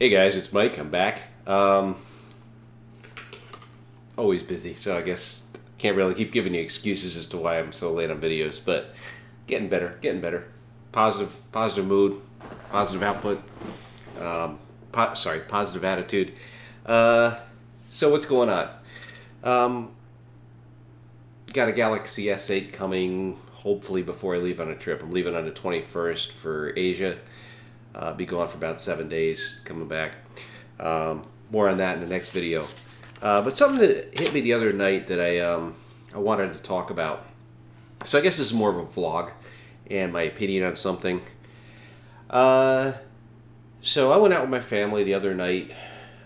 Hey guys, it's Mike. I'm back. Always busy, so I guess can't really keep giving you excuses as to why I'm so late on videos, but getting better, getting better. Positive mood, positive output. Positive attitude. So what's going on? Got a Galaxy S8 coming, hopefully before I leave on a trip. I'm leaving on the 21st for Asia. Be gone for about 7 days, coming back. More on that in the next video. But something that hit me the other night that I wanted to talk about. So I guess this is more of a vlog and my opinion on something. So I went out with my family the other night.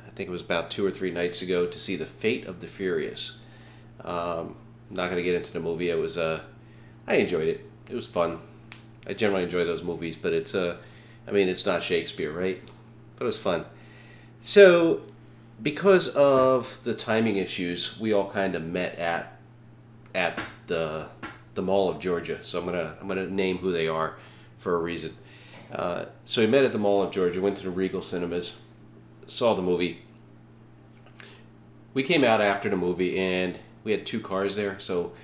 I think it was about 2 or 3 nights ago to see The Fate of the Furious. I'm not going to get into the movie. It was I enjoyed it. It was fun. I generally enjoy those movies, but it's I mean, it's not Shakespeare, right? But it was fun. So, because of the timing issues, we all kind of met at the Mall of Georgia. So I'm gonna name who they are for a reason. So we met at the Mall of Georgia, went to the Regal Cinemas, saw the movie. We came out after the movie, and we had 2 cars there. So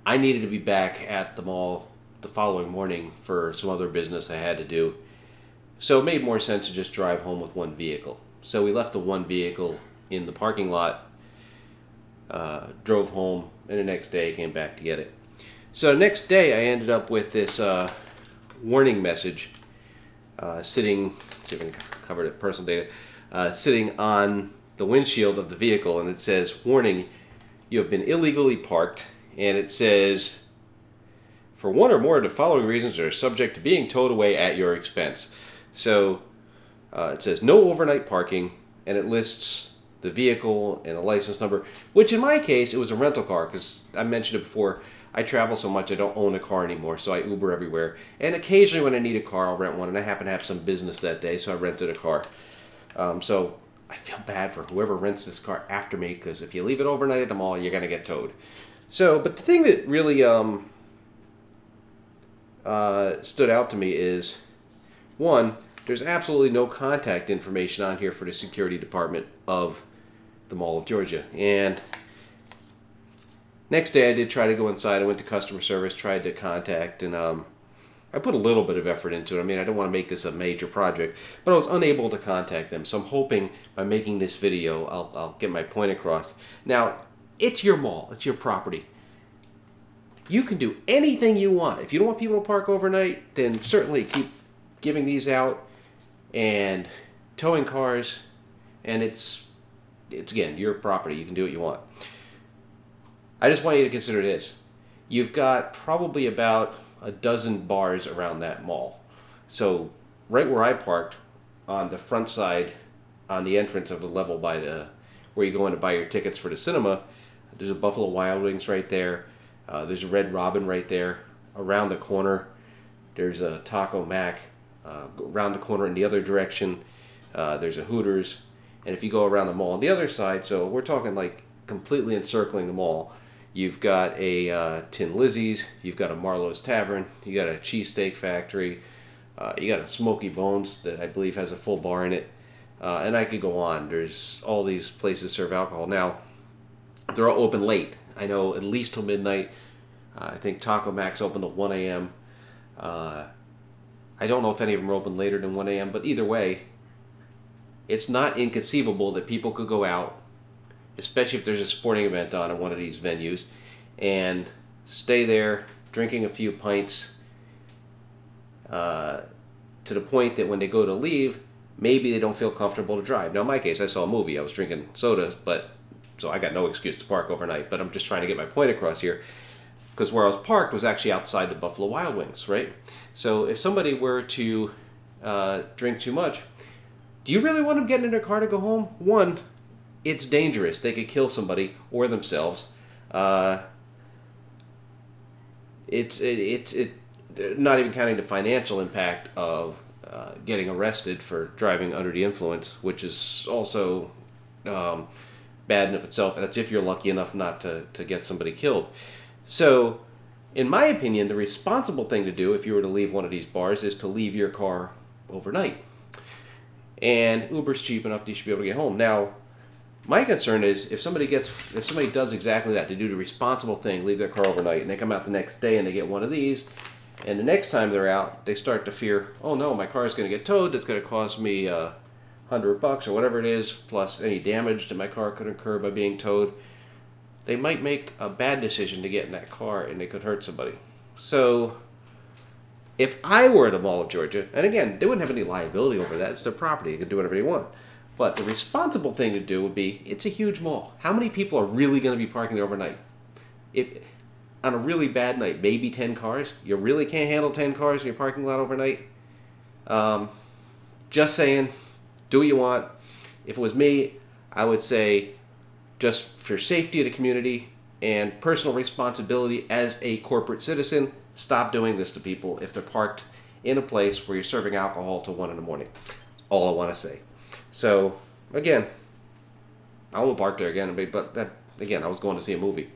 I needed to be back at the mall the following morning for some other business I had to do. So it made more sense to just drive home with 1 vehicle. So we left the 1 vehicle in the parking lot, drove home, and the next day came back to get it. So the next day I ended up with this warning message sitting, see if I can cover the personal data, sitting on the windshield of the vehicle, and it says, "Warning, you have been illegally parked," and it says, "For one or more of the following reasons are subject to being towed away at your expense." So it says no overnight parking, and it lists the vehicle and a license number, which in my case, it was a rental car, because I mentioned it before, I travel so much I don't own a car anymore, so I Uber everywhere. And occasionally when I need a car, I'll rent one, and I happen to have some business that day, so I rented a car. So I feel bad for whoever rents this car after me, because if you leave it overnight at the mall, you're going to get towed. So, but the thing that really stood out to me is, one, there's absolutely no contact information on here for the security department of the Mall of Georgia. And next day I did try to go inside. I went to customer service, tried to contact, and I put a little bit of effort into it. I mean, I don't want to make this a major project, but I was unable to contact them. So I'm hoping by making this video, I'll get my point across. Now, it's your mall. It's your property. You can do anything you want. If you don't want people to park overnight, then certainly keep giving these out and towing cars, and it's again your property. You can do what you want. I just want you to consider this. You've got probably about a dozen bars around that mall. So right where I parked, on the front side, on the entrance of the level by the where you go in to buy your tickets for the cinema, there's a Buffalo Wild Wings right there. There's a Red Robin right there. Around the corner, there's a Taco Mac. Around the corner in the other direction, there's a Hooters. And if you go around the mall on the other side, so we're talking like completely encircling the mall, you've got a Tin Lizzie's, you've got a Marlowe's Tavern, you got a Cheesesteak Factory, you got a Smoky Bones that I believe has a full bar in it, and I could go on. There's all these places serve alcohol. Now, they're all open late. I know at least till midnight. I think Taco Mac's open till 1 a.m. I don't know if any of them are open later than 1 a.m., but either way, it's not inconceivable that people could go out, especially if there's a sporting event on at one of these venues, and stay there drinking a few pints to the point that when they go to leave, maybe they don't feel comfortable to drive. Now, in my case, I saw a movie. I was drinking sodas, so I got no excuse to park overnight, but I'm just trying to get my point across here. Because where I was parked was actually outside the Buffalo Wild Wings, right? So if somebody were to drink too much, do you really want them getting in their car to go home? One, it's dangerous. They could kill somebody or themselves. It's not even counting the financial impact of getting arrested for driving under the influence, which is also bad in of itself. That's if you're lucky enough not to get somebody killed. So, in my opinion, the responsible thing to do if you were to leave one of these bars is to leave your car overnight. and Uber's cheap enough that you should be able to get home. Now, my concern is if somebody does exactly that, to do the responsible thing, leave their car overnight, and they come out the next day and they get one of these, and the next time they're out, they start to fear, oh no, my car is going to get towed. It's going to cost me $100 or whatever it is, plus any damage that my car could incur by being towed. They might make a bad decision to get in that car, and they could hurt somebody. So, if I were at the Mall of Georgia, and again, they wouldn't have any liability over that. It's their property. They can do whatever they want. But the responsible thing to do would be, it's a huge mall. How many people are really going to be parking there overnight? On a really bad night, maybe 10 cars. You really can't handle 10 cars in your parking lot overnight? Just saying, do what you want. If it was me, I would say, just for safety of the community and personal responsibility as a corporate citizen, stop doing this to people if they're parked in a place where you're serving alcohol till 1 in the morning. All I want to say. So, again, I won't park there again, but again, I was going to see a movie.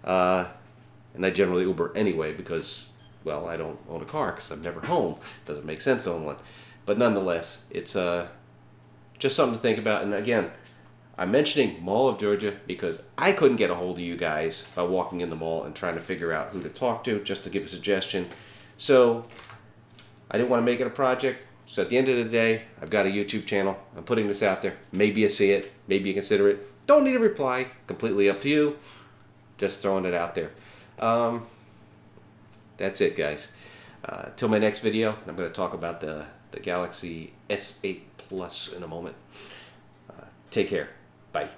And I generally Uber anyway because, well, I don't own a car because I'm never home. It doesn't make sense to own one. But nonetheless, it's just something to think about. And again, I'm mentioning Mall of Georgia because I couldn't get a hold of you guys by walking in the mall and trying to figure out who to talk to, just to give a suggestion. So I didn't want to make it a project. So at the end of the day, I've got a YouTube channel. I'm putting this out there. Maybe you see it. Maybe you consider it. Don't need a reply. Completely up to you. Just throwing it out there. That's it, guys. Till my next video, I'm going to talk about the Galaxy S8 Plus in a moment. Take care. Bye.